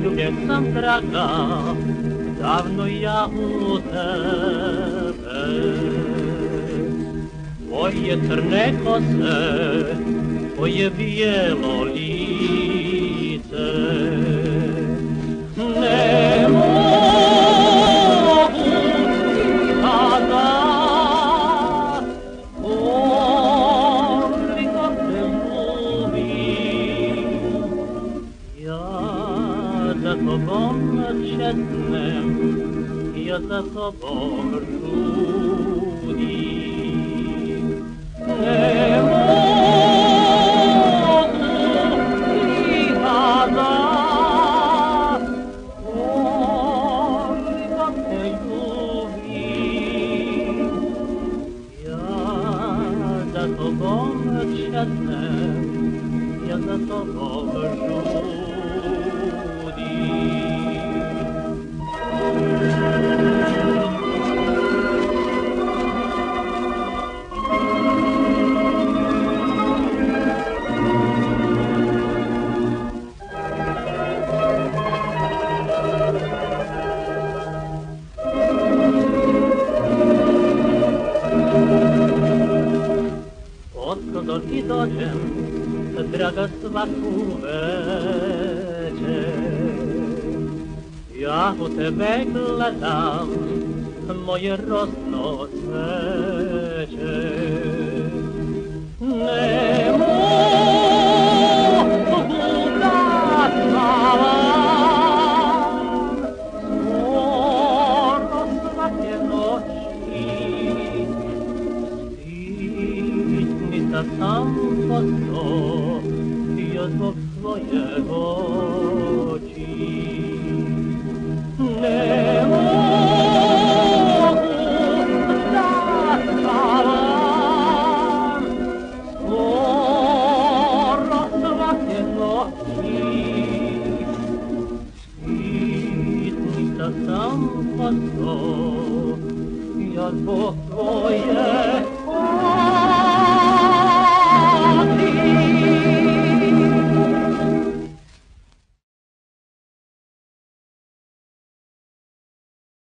Lubię sam draga, dawno ja u tebe. Twoje crne kose, twoje bijelo lice. Ne mogu nikada, koliko te ljubim. Za tobom četnem, ja za tobom žudim. Ne mogu nikada, koliko te ljubim. Ja za tobom četnem, ja za tobom žudim. Odkąd ti dođem, draga svaku večer, ja u tebe gledam, moje rosno cveće. Ne mogu da spavam, skoro svake noći, stidnica sam posto, ja zbog svojeg oči. Ne mogu da spavam, skoro svake noći. Stidnica sam posto, ja zbog tvoje